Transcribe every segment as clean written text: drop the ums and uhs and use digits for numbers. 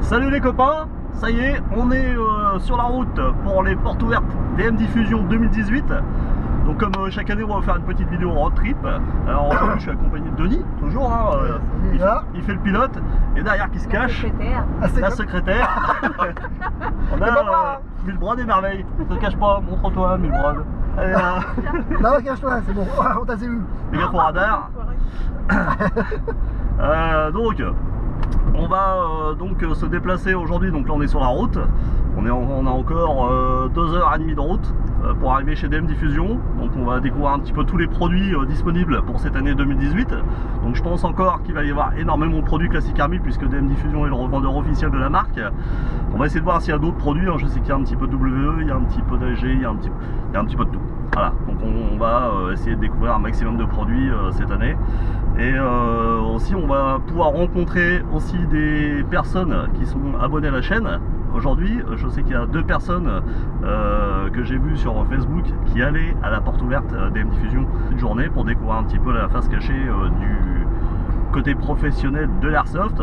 Salut les copains, ça y est, on est sur la route pour les portes ouvertes DM Diffusion 2018. Donc comme chaque année on va faire une petite vidéo road trip. Alors aujourd'hui je suis accompagné de Denis, toujours hein, il fait le pilote. Et derrière qui se cache la secrétaire. On a Milbrod des merveilles. Ne te cache pas, montre-toi Milbrod. Allez là. Non, cache-toi, c'est bon, on t'a vu. Les gars pour radar. Donc on va donc se déplacer aujourd'hui. Donc là on est sur la route. On a encore 2h30 de route pour arriver chez DM Diffusion. Donc on va découvrir un petit peu tous les produits disponibles pour cette année 2018. Donc je pense encore qu'il va y avoir énormément de produits Classic Army puisque DM Diffusion est le revendeur officiel de la marque. On va essayer de voir s'il y a d'autres produits. Je sais qu'il y a un petit peu de WE, il y a un petit peu d'AG, il y a un petit peu de tout. Voilà, donc on va essayer de découvrir un maximum de produits cette année. Et aussi on va pouvoir rencontrer aussi des personnes qui sont abonnées à la chaîne. Aujourd'hui, je sais qu'il y a 2 personnes que j'ai vues sur Facebook qui allaient à la porte ouverte DM Diffusion cette journée pour découvrir un petit peu la face cachée du côté professionnel de l'Airsoft.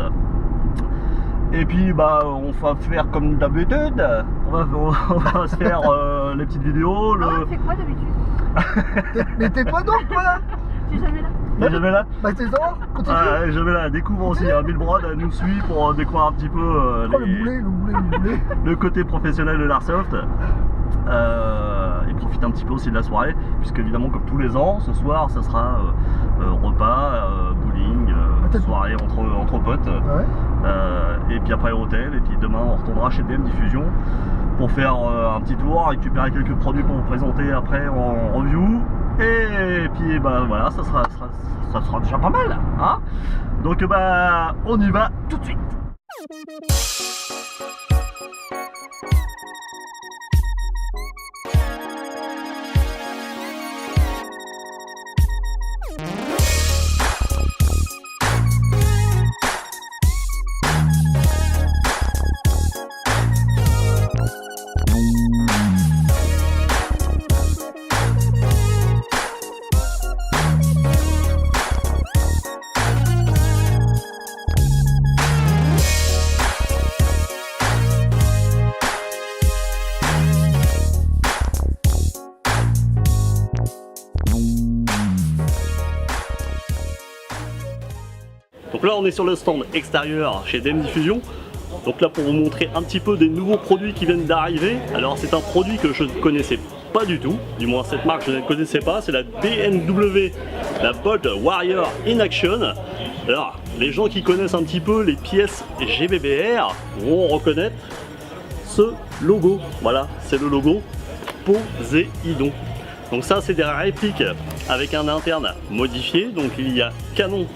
Et puis bah on va faire comme d'habitude, on va se faire les petites vidéos. On fait quoi d'habitude? Mais t'es pas donc toi là? Tu es jamais là? T'es jamais là? Bah t'es ça, continue. Jamais là, découvre aussi, Milbrod nous suit pour découvrir un petit peu le côté professionnel de l'Airsoft. Il profite un petit peu aussi de la soirée, puisque évidemment comme tous les ans, ce soir ça sera repas, bowling, soirée entre potes. Ouais. Et puis après hôtel, et puis demain on retournera chez DM Diffusion pour faire un petit tour, récupérer quelques produits pour vous présenter après en review. Et puis bah voilà, ça sera déjà pas mal, hein. Donc bah on y va tout de suite. Donc là on est sur le stand extérieur chez DM Diffusion. Donc là pour vous montrer un petit peu des nouveaux produits qui viennent d'arriver. Alors c'est un produit que je ne connaissais pas du tout, du moins cette marque je ne la connaissais pas, c'est la BMW, la Bolt Warrior in Action. Alors les gens qui connaissent un petit peu les pièces GBBR vont reconnaître ce logo. Voilà, c'est le logo Poséidon. Donc ça c'est des répliques avec un interne modifié. Donc il y a canon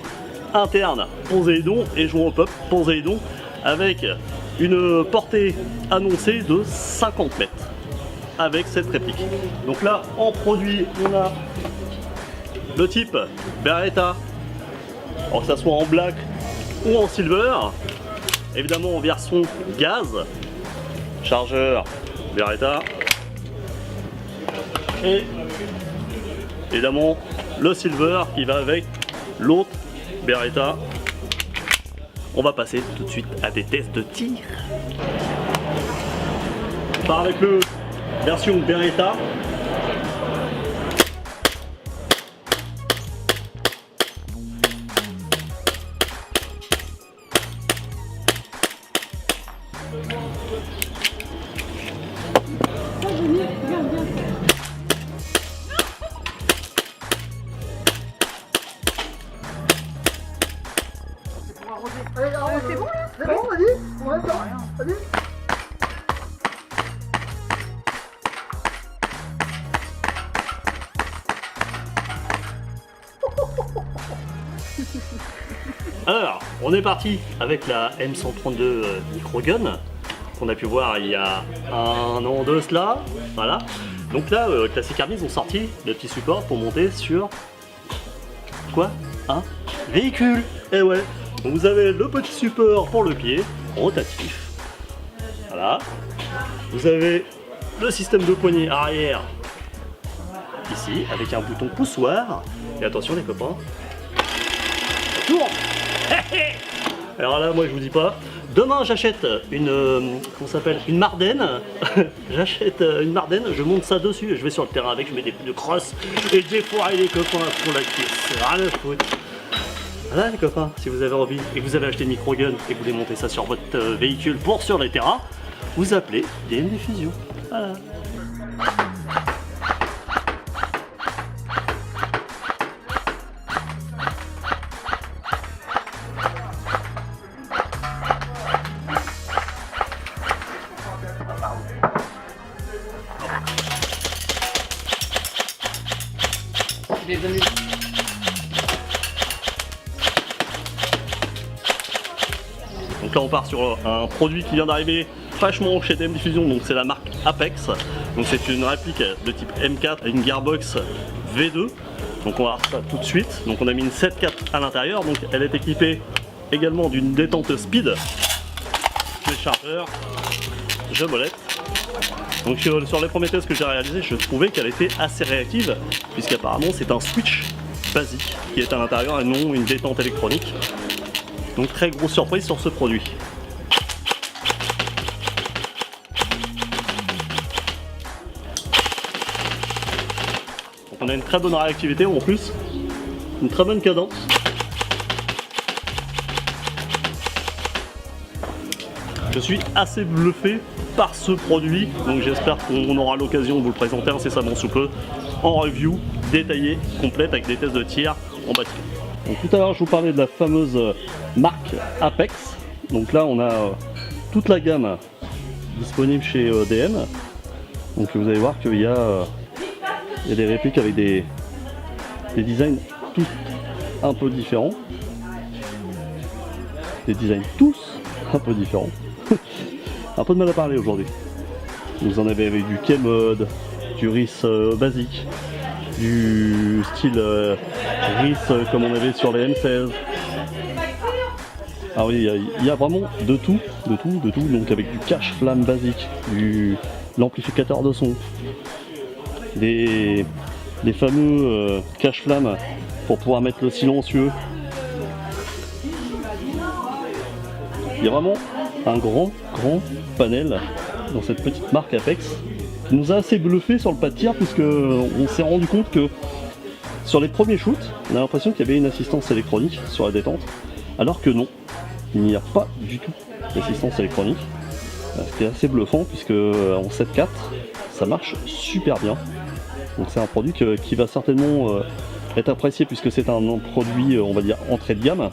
interne Poséidon et joueur pop Poséidon avec une portée annoncée de 50 mètres avec cette réplique. Donc là en produit on a le type Beretta, alors que ça soit en black ou en silver, évidemment en version gaz, chargeur Beretta et évidemment le silver qui va avec l'autre Beretta. On va passer tout de suite à des tests de tir. On part avec le version Beretta. Allez, C'est bon là? c'est bon, vas-y, on attend, vas-y. Alors, on est parti avec la M132 Microgun qu'on a pu voir il y a 1 an de cela. Voilà. Donc là, Classic Army ils ont sorti le petit support pour monter sur quoi? Un véhicule. Et ouais. Donc vous avez le petit support pour le pied, rotatif. Voilà. Vous avez le système de poignée arrière ici avec un bouton poussoir. Et attention les copains. Tourne. Alors là moi je vous dis pas, demain j'achète une comment ça s'appelle, une Marden. J'achète une Marden, je monte ça dessus, je vais sur le terrain avec, je mets des pneus de cross et des fourrés les copains pour la cuisse. Rien à foutre. Voilà les copains, si vous avez envie et que vous avez acheté une micro-gun et que vous voulez monter ça sur votre véhicule pour sur les terrains, vous appelez DM Diffusion. Voilà. Donc là on part sur un produit qui vient d'arriver fraîchement chez DM Diffusion, donc c'est la marque Apex. Donc c'est une réplique de type M4 à une gearbox V2. Donc on va voir ça tout de suite. Donc on a mis une 7.4 à l'intérieur, donc elle est équipée également d'une détente speed, des chargeurs, je molette. Donc sur les premiers tests que j'ai réalisés, je trouvais qu'elle était assez réactive, puisqu'apparemment c'est un switch basique qui est à l'intérieur et non une détente électronique. Donc très grosse surprise sur ce produit. Donc on a une très bonne réactivité en plus, une très bonne cadence. Je suis assez bluffé par ce produit, donc j'espère qu'on aura l'occasion de vous le présenter incessamment sous peu en review détaillée, complète, avec des tests de tir en batterie. Donc tout à l'heure je vous parlais de la fameuse marque Apex. Donc là on a toute la gamme disponible chez DM. Donc vous allez voir qu'il y a des répliques avec des designs tous un peu différents. Des designs tous un peu différents. Un peu de mal à parler aujourd'hui. Vous en avez avec du K-Mode, du RIS basique, du style RIS comme on avait sur les M16. Ah oui, il y a vraiment de tout, donc avec du cache-flamme basique, l'amplificateur de son, des fameux cache-flamme pour pouvoir mettre le silencieux. Il y a vraiment un grand panel dans cette petite marque Apex qui nous a assez bluffé sur le pas de tir, puisque on s'est rendu compte que sur les premiers shoots on a l'impression qu'il y avait une assistance électronique sur la détente, alors que non, il n'y a pas du tout d'assistance électronique. C'était assez bluffant, puisque en 7.4 ça marche super bien. Donc c'est un produit qui va certainement être apprécié, puisque c'est un produit on va dire entrée de gamme.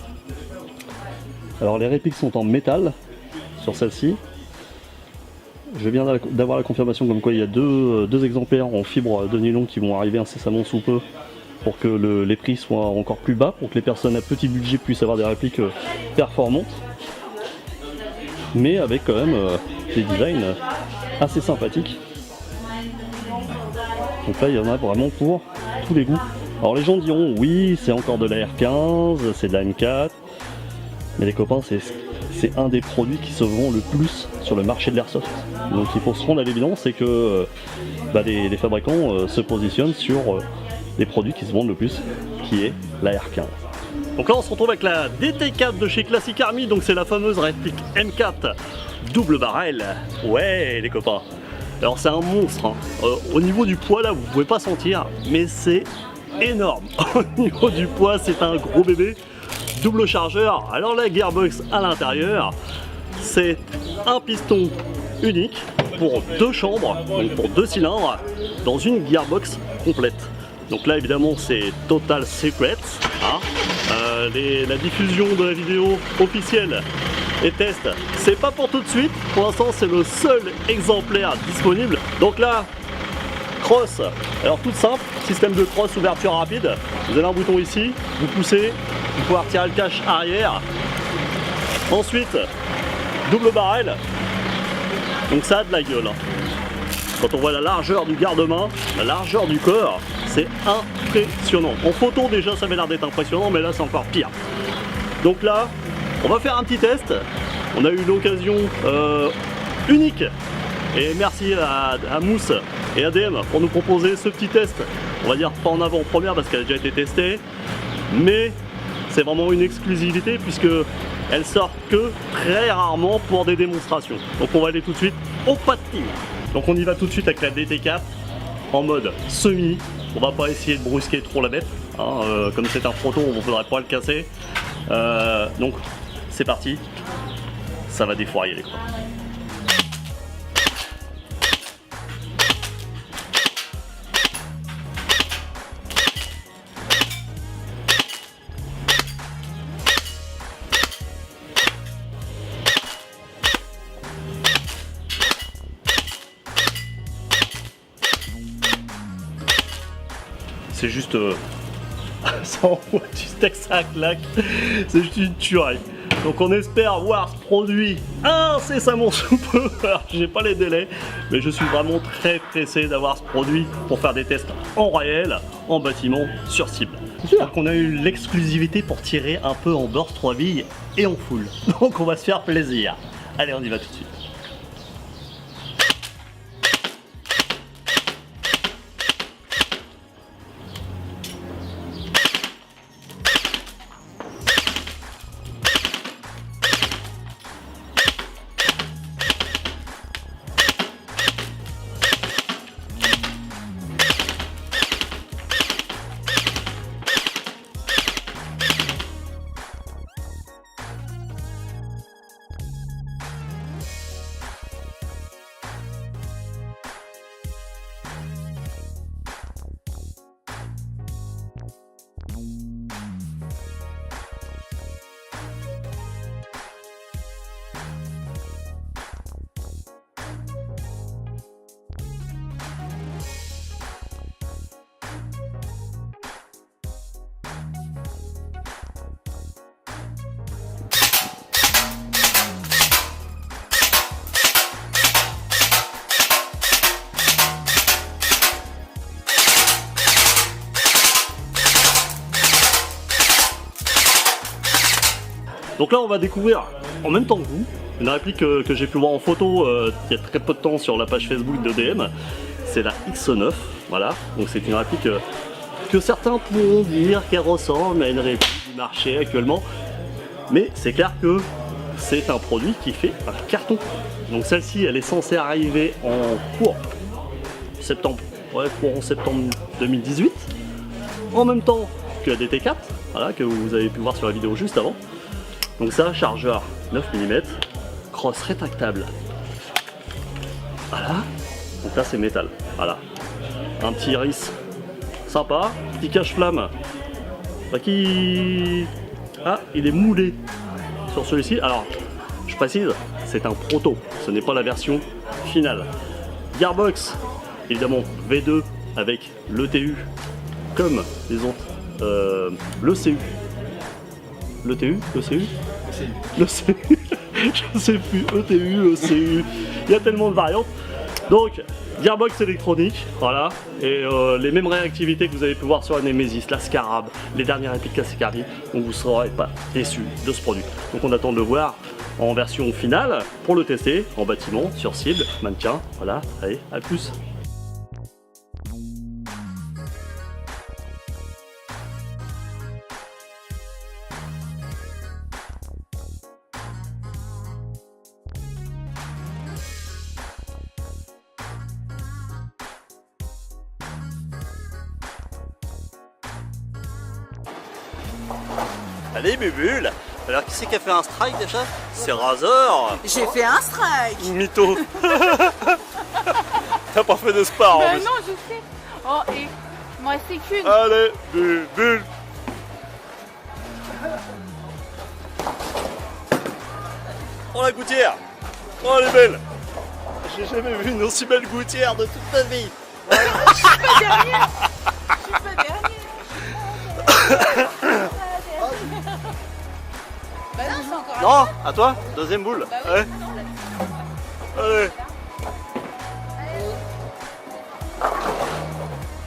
Alors les répliques sont en métal sur celle-ci. Je viens d'avoir la confirmation comme quoi il y a deux exemplaires en fibre de nylon qui vont arriver incessamment sous peu, pour que les prix soient encore plus bas, pour que les personnes à petit budget puissent avoir des répliques performantes, mais avec quand même des designs assez sympathiques. Donc là il y en a vraiment pour tous les goûts. Alors les gens diront oui, c'est encore de la R15, c'est de la M4, mais les copains, c'est un des produits qui se vend le plus sur le marché de l'airsoft. Donc il faut se rendre à l'évidence, c'est que les fabricants se positionnent sur les produits qui se vendent le plus, qui est la R15. Donc là on se retrouve avec la DT4 de chez Classic Army, donc c'est la fameuse réplique M4 double barrel. Ouais les copains, alors c'est un monstre, hein. Au niveau du poids là vous pouvez pas sentir, mais c'est énorme. Au niveau du poids c'est un gros bébé. Double chargeur, alors la gearbox à l'intérieur, c'est un piston unique pour 2 chambres, donc pour 2 cylindres, dans une gearbox complète. Donc là évidemment c'est Total Secret, hein. La diffusion de la vidéo officielle et test, c'est pas pour tout de suite, pour l'instant c'est le seul exemplaire disponible. Donc là, cross, alors toute simple, système de cross ouverture rapide, vous avez un bouton ici, vous poussez, vous pouvez retirer le cache arrière. Ensuite, double barrel, donc ça a de la gueule, hein. Quand on voit la largeur du garde-main, la largeur du corps, c'est impressionnant. En photo déjà ça avait l'air d'être impressionnant, mais là c'est encore pire. Donc là, on va faire un petit test. On a eu l'occasion unique, et merci à Mousse et à DM pour nous proposer ce petit test. On va dire pas en avant-première parce qu'elle a déjà été testée, mais c'est vraiment une exclusivité, puisque elles sortent que très rarement pour des démonstrations. Donc on va aller tout de suite au pas de tir. Donc on y va tout de suite avec la DT4 en mode semi. On va pas essayer de brusquer trop la bête, hein, comme c'est un proto, on ne faudrait pas le casser. Donc c'est parti, ça va défourailler quoi. C'est juste ça envoie du steak, ça claque, c'est juste une tuerie. Donc on espère voir ce produit incessamment sous peu. Alors j'ai pas les délais, mais je suis vraiment très pressé d'avoir ce produit pour faire des tests en réel, en bâtiment, sur cible. Donc on a eu l'exclusivité pour tirer un peu en burst 3 billes et en full. Donc on va se faire plaisir. Allez, on y va tout de suite. Donc là on va découvrir en même temps que vous une réplique que j'ai pu voir en photo il y a très peu de temps sur la page Facebook d'EDM. C'est la X9, voilà, donc c'est une réplique que certains pourront dire qu'elle ressemble à une réplique du marché actuellement, mais c'est clair que c'est un produit qui fait un carton. Donc celle-ci elle est censée arriver en courant septembre 2018, en même temps que la DT4, voilà, que vous avez pu voir sur la vidéo juste avant. Donc ça, chargeur 9 mm, crosse rétractable. Voilà. Donc là c'est métal. Voilà. Un petit iris sympa, petit cache-flamme. Qui... Ah, il est moulé sur celui-ci. Alors, je précise, c'est un proto, ce n'est pas la version finale. Gearbox, évidemment V2 avec l'ETU comme les autres. L'ECU. L'ETU, l'ECU, l'ECU, je sais plus, ETU, ECU, il y a tellement de variantes. Donc, Gearbox électronique, voilà, et les mêmes réactivités que vous avez pu voir sur la Nemesis, la Scarab, les dernières répliques Casicari, donc vous ne serez pas déçus de ce produit. Donc on attend de le voir en version finale pour le tester en bâtiment, sur cible, mannequin, voilà, allez, à plus. Allez Bubule. Alors qui c'est qui a fait un strike déjà? C'est Razer. J'ai fait un strike. Mytho. T'as pas fait de sport en plus. Non, je sais. Oh, et il m'en restait qu'une. Allez Bubule. Oh la gouttière. Oh elle est belle. J'ai jamais vu une aussi belle gouttière de toute ma vie. Je suis pas dernière. Je suis pas dernière. Bah non, c'est encore Non, à toi, deuxième boule. Bah oui, Ouais. non, là. Allez.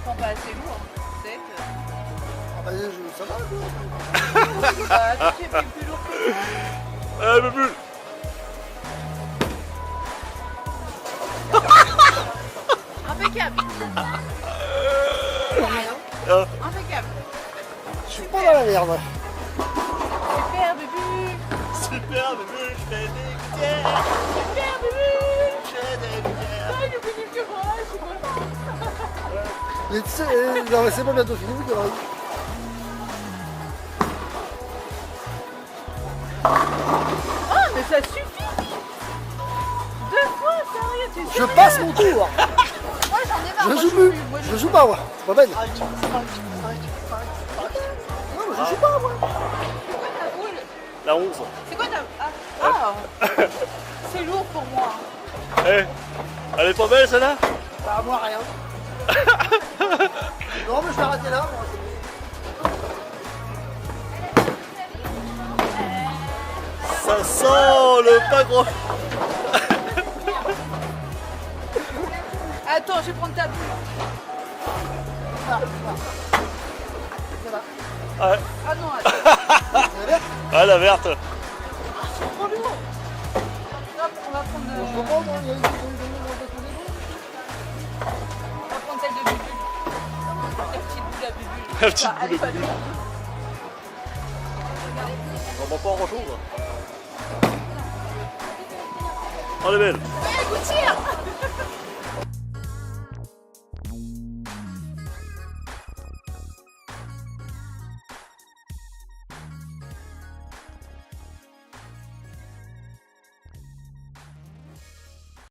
Prends pas assez lourd. Peut-être. Ah bah, ça va, quoi. Bah, tu sais, plus lourd que ça. Allez Bubule. Impeccable. Impeccable. Je suis pas dans la merde. Super, bébé. Super. Super Bubu, je fais des gouttières. Super bébé. Je fais des gouttières. Ah, il est plus nul que moi, je suis contente. Mais tu sais, non, mais c'est pas bientôt fini, vous conneries. Ah, mais ça suffit. 2 fois, sérieux, tu sais. Je passe mon tour. Moi, j'en ai marre. Je moi, joue peux plus. Moi, Je joue pas, moi. C'est pas belle. Ah. Non, mais je joue pas, moi. C'est quoi ta boule? La 11. C'est quoi ta... Ah, c'est lourd pour moi. Eh, elle est pas belle celle-là? Bah, moi, rien. Non, mais je vais arrêter là, moi. Ça sent le pas gros. Attends, je vais prendre ta boule. Ouais. Ah non, attends. Ah la verte. Hop, on va prendre... Je comprends, non, il y a On va prendre celle de Bubu. La petite boule à Bubu. La petite Ah, elle est boule à pas Bubu. dure. On va pas en chose. Oh, elle est belle. Eh, gouttière.